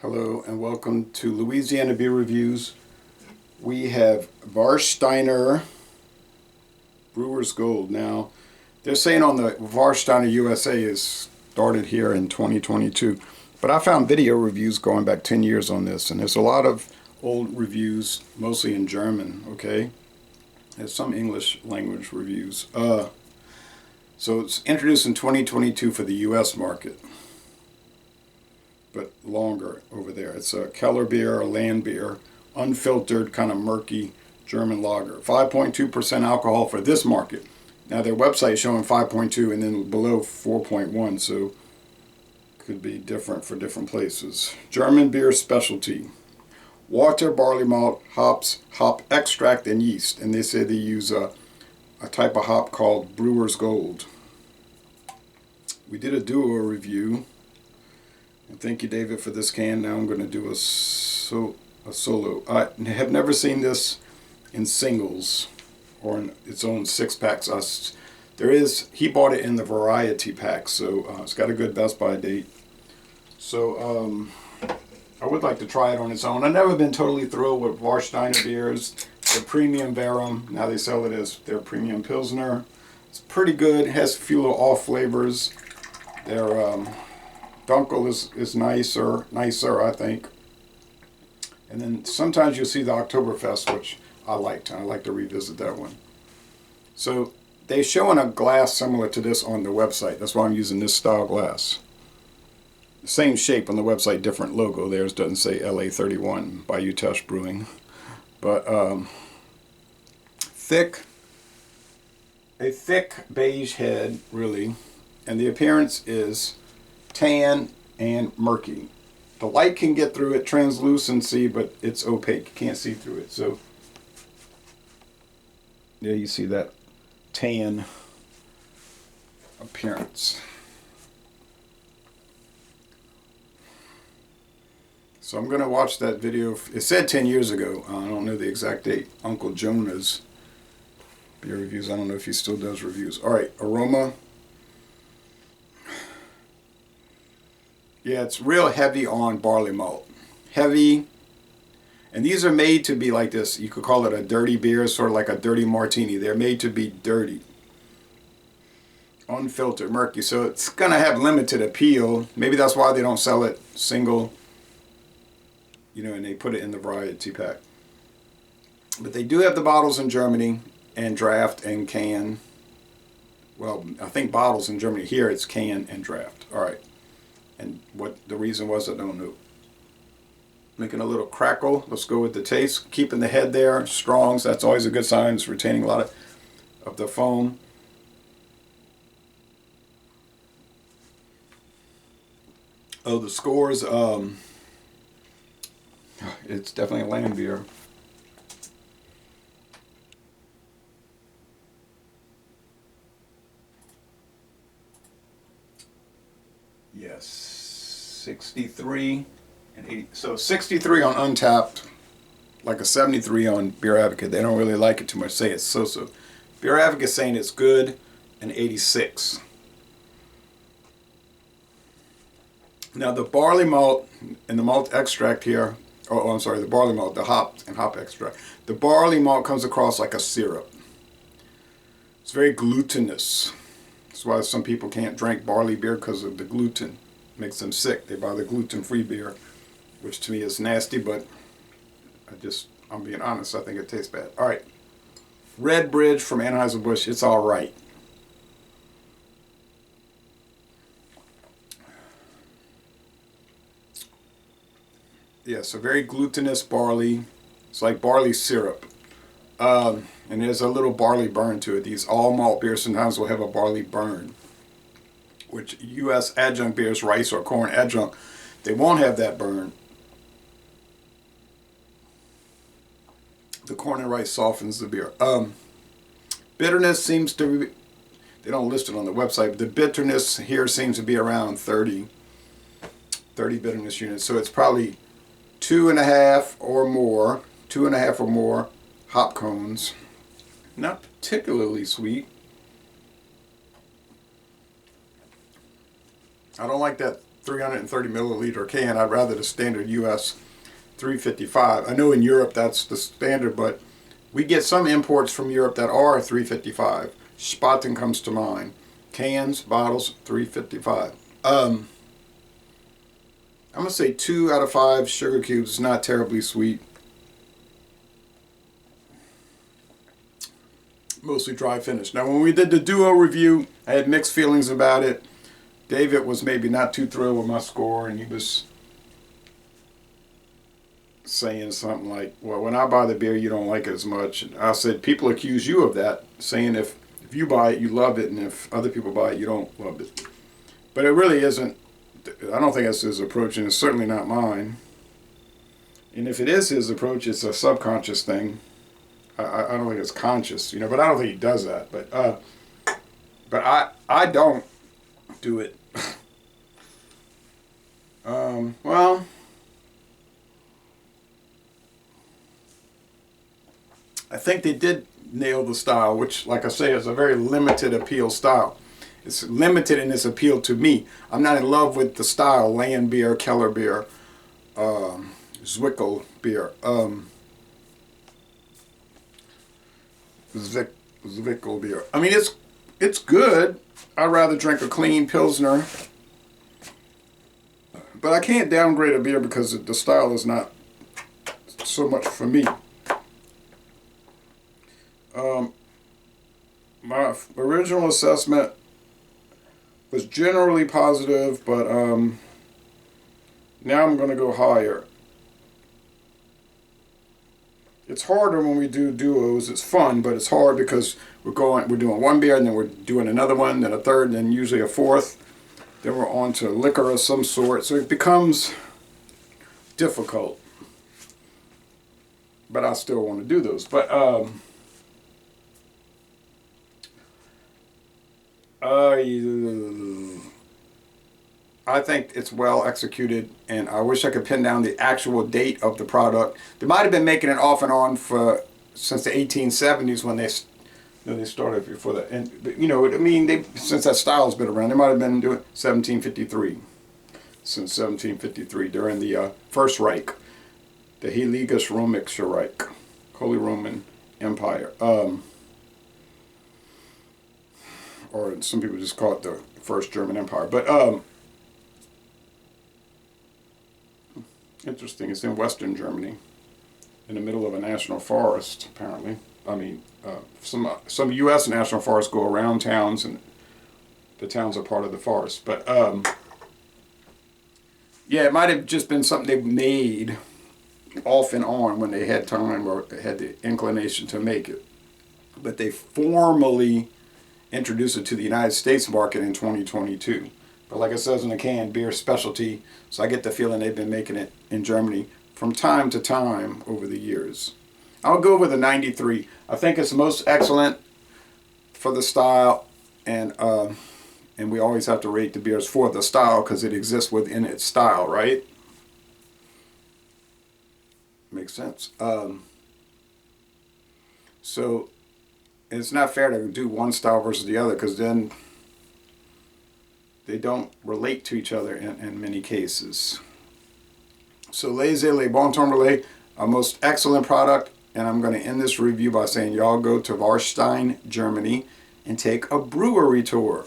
Hello and welcome to Louisiana Beer Reviews. We have Warsteiner Brewers Gold. Now, they're saying on the Warsteiner USA is started here in 2022, but I found video reviews going back 10 years on this, and there's a lot of old reviews, mostly in German, okay? There's some English language reviews. So it's introduced in 2022 for the US market, but longer over there. It's a Keller beer, a land beer, unfiltered, kind of murky German lager. 5.2% alcohol for this market. Now their website is showing 5.2 and then below 4.1, so could be different for different places. German beer specialty. Water, barley malt, hops, hop extract, and yeast. And they say they use a type of hop called Brewers Gold. We did a duo review. And thank you, David, for this can. Now I'm going to do a solo. I have never seen this in singles or in its own 6-packs. He bought it in the variety pack, so it's got a good Best By date. So I would like to try it on its own. I've never been totally thrilled with Warsteiner beers. Their premium Verum, now they sell it as their premium Pilsner. It's pretty good. It has a few little off flavors. Their Dunkel is nicer, I think. And then sometimes you'll see the Oktoberfest, which I liked. I like to revisit that one. So they're showing a glass similar to this on the website. That's why I'm using this style glass. Same shape on the website, different logo. Theirs doesn't say LA31 by Utesh Brewing. But a thick beige head, really. And the appearance is tan and murky. The light can get through it, translucency, but it's opaque. You can't see through it. So, yeah, you see that tan appearance. So I'm going to watch that video. It said 10 years ago. I don't know the exact date. Uncle Jonah's beer reviews. I don't know if he still does reviews. All right, Aroma. Yeah, it's real heavy on barley malt. Heavy. And these are made to be like this. You could call it a dirty beer, sort of like a dirty martini. They're made to be dirty. Unfiltered, murky. So it's going to have limited appeal. Maybe that's why they don't sell it single. You know, and they put it in the variety pack. But they do have the bottles in Germany, and draft and can. Well, I think bottles in Germany. Here it's can and draft. All right. And what the reason was, I don't know. Making a little crackle. Let's go with the taste. Keeping the head there. Strong. So that's always a good sign. It's retaining a lot of the foam. Oh, the scores. It's definitely a land beer. Yes, 63 and 80. So 63 on Untapped, like a 73 on Beer Advocate. They don't really like it too much. Say it's so-so. Beer Advocate saying it's good, and 86. Now the barley malt and the malt extract here. Oh, I'm sorry, the barley malt, the hop and hop extract. The barley malt comes across like a syrup. It's very glutinous. That's why some people can't drink barley beer because of the gluten. It makes them sick. They buy the gluten-free beer, which to me is nasty, but I'm being honest, I think it tastes bad. All right. Red Bridge from Anheuser-Busch, it's all right. Yeah, so very glutinous barley. It's like barley syrup. And there's a little barley burn to it. These all malt beers sometimes will have a barley burn, which U.S. adjunct beers, rice or corn adjunct, they won't have that burn. The corn and rice softens the beer. Bitterness seems to be, they don't list it on the website, but the bitterness here seems to be around 30 bitterness units. So it's probably 2.5 or more hop cones. Not particularly sweet. I don't like that 330 milliliter can. I'd rather the standard US 355. I know in Europe that's the standard, but we get some imports from Europe that are 355. Spaten comes to mind. Cans, bottles, 355. I'm going to say 2 out of 5 sugar cubes. It's not terribly sweet. Mostly dry finish. Now, when we did the Duo review, I had mixed feelings about it. David was maybe not too thrilled with my score, and he was saying something like, well, when I buy the beer, you don't like it as much. And I said, people accuse you of that, saying if you buy it, you love it, and if other people buy it, you don't love it. But it really isn't. I don't think that's his approach, and it's certainly not mine. And if it is his approach, it's a subconscious thing. I don't think it's conscious, you know, but I don't think he does that. But I don't do it. Well, I think they did nail the style, which, like I say, is a very limited appeal style. It's limited in its appeal to me. I'm not in love with the style, land beer, Keller beer, Zwickel beer, Zwickel beer. I mean, it's good. I'd rather drink a clean Pilsner. But I can't downgrade a beer because the style is not so much for me. My original assessment was generally positive, but now I'm going to go higher. It's harder when we do duos. It's fun, but it's hard because we're doing one beer, and then we're doing another one, then a third, and then usually a fourth. Then we're on to liquor of some sort, so it becomes difficult. But I still want to do those. But I think it's well executed, and I wish I could pin down the actual date of the product. They might have been making it off and on since the 1870s when they started before that. And you know, I mean, since that style's been around, they might have been doing 1753. Since 1753, during the First Reich, the Heiliges Römische Reich, Holy Roman Empire. Or some people just call it the First German Empire. But interesting, it's in Western Germany, in the middle of a national forest, apparently. I mean, some U.S. national forests go around towns, and the towns are part of the forest. But yeah, it might have just been something they made off and on when they had time or had the inclination to make it. But they formally introduced it to the United States market in 2022. But like it says in the can, beer specialty, so I get the feeling they've been making it in Germany from time to time over the years. I'll go with a 93. I think it's most excellent for the style, and we always have to rate the beers for the style because it exists within its style, right? Makes sense. So it's not fair to do one style versus the other, because then they don't relate to each other in many cases. So Les Bon Temps Relais, a most excellent product, and I'm going to end this review by saying y'all go to Warsteiner, Germany, and take a brewery tour.